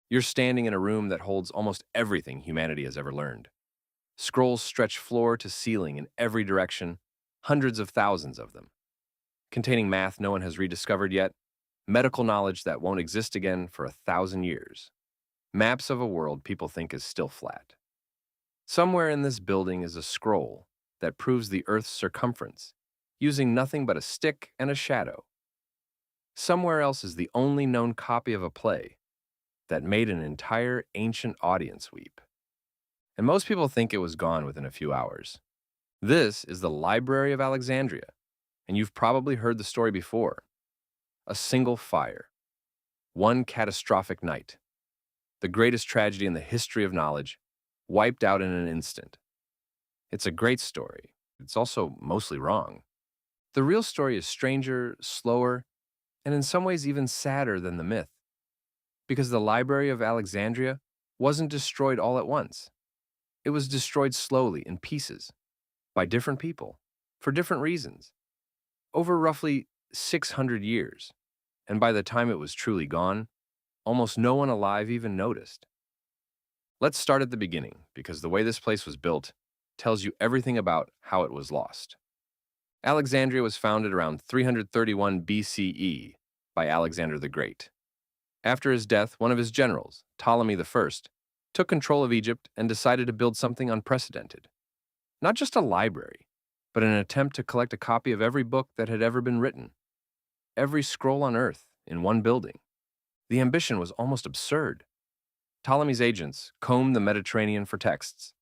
You're standing in a room that holds almost everything humanity has ever learned. Scrolls stretch floor to ceiling in every direction, hundreds of thousands of them, containing math no one has rediscovered yet, medical knowledge that won't exist again for 1,000 years, maps of a world people think is still flat. Somewhere in this building is a scroll that proves the Earth's circumference, using nothing but a stick and a shadow. Somewhere else is the only known copy of a play that made an entire ancient audience weep. And most people think it was gone within a few hours. This is the Library of Alexandria, and you've probably heard the story before. A single fire, one catastrophic night, the greatest tragedy in the history of knowledge, wiped out in an instant. It's a great story. It's also mostly wrong. The real story is stranger, slower, and in some ways even sadder than the myth, because the Library of Alexandria wasn't destroyed all at once. It was destroyed slowly in pieces, by different people, for different reasons, over roughly 600 years, and by the time it was truly gone, almost no one alive even noticed. Let's start at the beginning, because the way this place was built tells you everything about how it was lost. Alexandria was founded around 331 BCE by Alexander the Great. After his death, one of his generals, Ptolemy I, took control of Egypt and decided to build something unprecedented. Not just a library, but an attempt to collect a copy of every book that had ever been written, every scroll on Earth in one building. The ambition was almost absurd. Ptolemy's agents combed the Mediterranean for texts.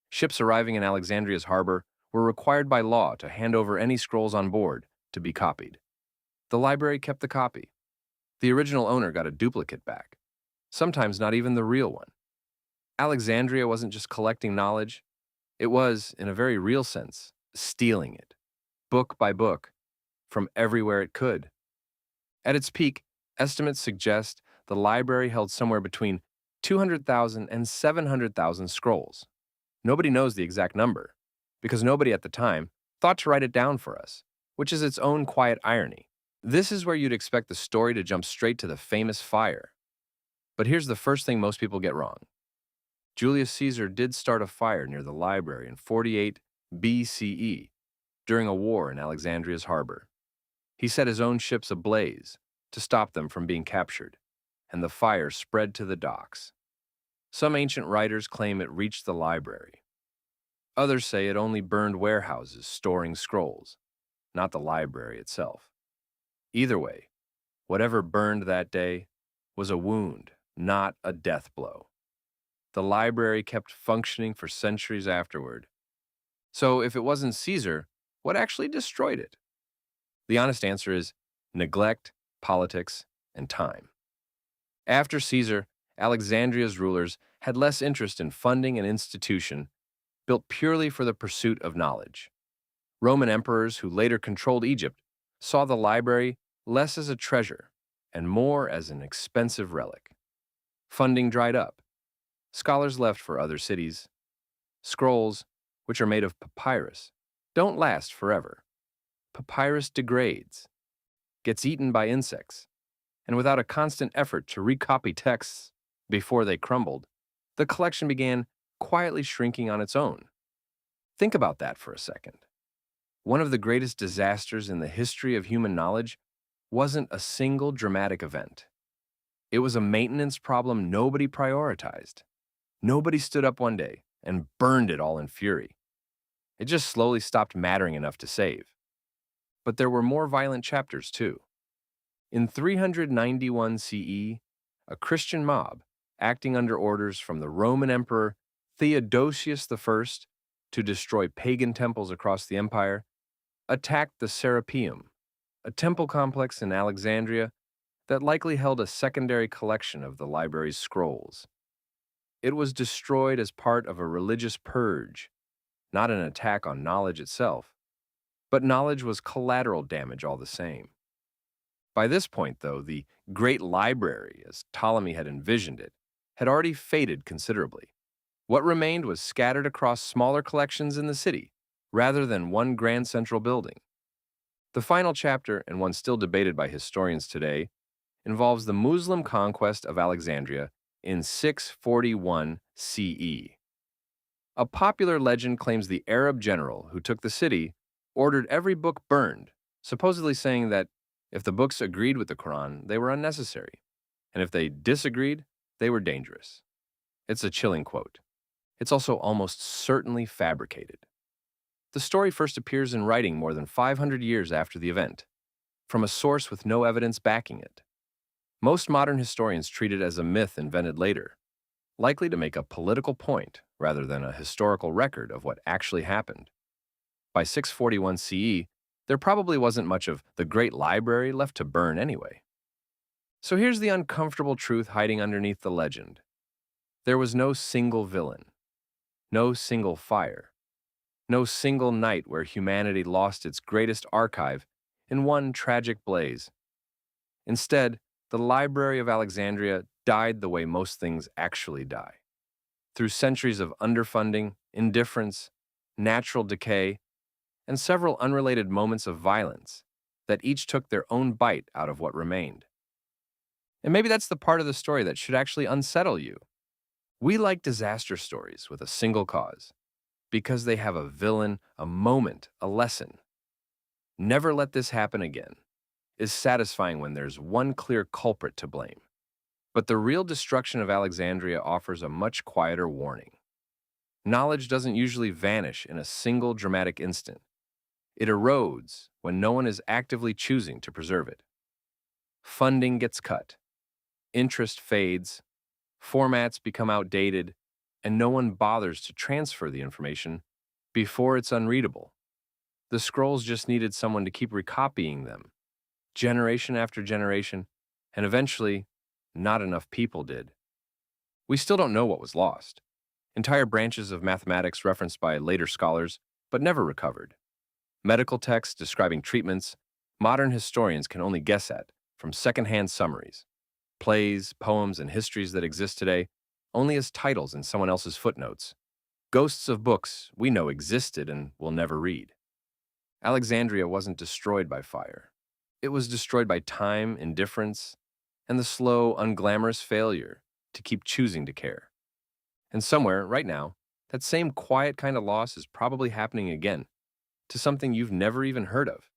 Ships arriving in Alexandria's harbor were required by law to hand over any scrolls on board to be copied. The library kept the copy. The original owner got a duplicate back, sometimes not even the real one. Alexandria wasn't just collecting knowledge, it was, in a very real sense, stealing it, book by book, from everywhere it could. At its peak, estimates suggest the library held somewhere between 200,000 and 700,000 scrolls. Nobody knows the exact number, because nobody at the time thought to write it down for us, which is its own quiet irony. This is where you'd expect the story to jump straight to the famous fire. But here's the first thing most people get wrong. Julius Caesar did start a fire near the library in 48 BCE during a war in Alexandria's harbor. He set his own ships ablaze to stop them from being captured, and the fire spread to the docks. Some ancient writers claim it reached the library. Others say it only burned warehouses storing scrolls, not the library itself. Either way, whatever burned that day was a wound, not a death blow. The library kept functioning for centuries afterward. So if it wasn't Caesar, what actually destroyed it? The honest answer is neglect, politics, and time. After Caesar, Alexandria's rulers had less interest in funding an institution built purely for the pursuit of knowledge. Roman emperors who later controlled Egypt saw the library less as a treasure and more as an expensive relic. Funding dried up. Scholars left for other cities. Scrolls, which are made of papyrus, don't last forever. Papyrus degrades, gets eaten by insects, and without a constant effort to recopy texts before they crumbled, the collection began quietly shrinking on its own. Think about that for a second. One of the greatest disasters in the history of human knowledge wasn't a single dramatic event. It was a maintenance problem nobody prioritized. Nobody stood up one day and burned it all in fury. It just slowly stopped mattering enough to save. But there were more violent chapters too. In 391 CE, a Christian mob, acting under orders from the Roman Emperor Theodosius I to destroy pagan temples across the empire, attacked the Serapeum, a temple complex in Alexandria that likely held a secondary collection of the library's scrolls. It was destroyed as part of a religious purge, not an attack on knowledge itself, but knowledge was collateral damage all the same. By this point, though, the Great Library, as Ptolemy had envisioned it, had already faded considerably. What remained was scattered across smaller collections in the city, rather than one grand central building. The final chapter, and one still debated by historians today, involves the Muslim conquest of Alexandria in 641 CE. A popular legend claims the Arab general who took the city ordered every book burned, supposedly saying that if the books agreed with the Quran, they were unnecessary, and if they disagreed, they were dangerous. It's a chilling quote. It's also almost certainly fabricated. The story first appears in writing more than 500 years after the event, from a source with no evidence backing it. Most modern historians treat it as a myth invented later, likely to make a political point rather than a historical record of what actually happened. By 641 CE, there probably wasn't much of the Great Library left to burn anyway. So here's the uncomfortable truth hiding underneath the legend. There was no single villain, no single fire, no single night where humanity lost its greatest archive in one tragic blaze. Instead, the Library of Alexandria died the way most things actually die, through centuries of underfunding, indifference, natural decay, and several unrelated moments of violence that each took their own bite out of what remained. And maybe that's the part of the story that should actually unsettle you. We like disaster stories with a single cause, because they have a villain, a moment, a lesson. Never let this happen again is satisfying when there's one clear culprit to blame. But the real destruction of Alexandria offers a much quieter warning. Knowledge doesn't usually vanish in a single dramatic instant. It erodes when no one is actively choosing to preserve it. Funding gets cut, interest fades, formats become outdated, and no one bothers to transfer the information before it's unreadable. The scrolls just needed someone to keep recopying them, generation after generation, and eventually, not enough people did. We still don't know what was lost. Entire branches of mathematics referenced by later scholars, but never recovered. Medical texts describing treatments, modern historians can only guess at from secondhand summaries. Plays, poems, and histories that exist today only as titles in someone else's footnotes. Ghosts of books we know existed and will never read. Alexandria wasn't destroyed by fire. It was destroyed by time, indifference, and the slow, unglamorous failure to keep choosing to care. And somewhere, right now, that same quiet kind of loss is probably happening again, to something you've never even heard of.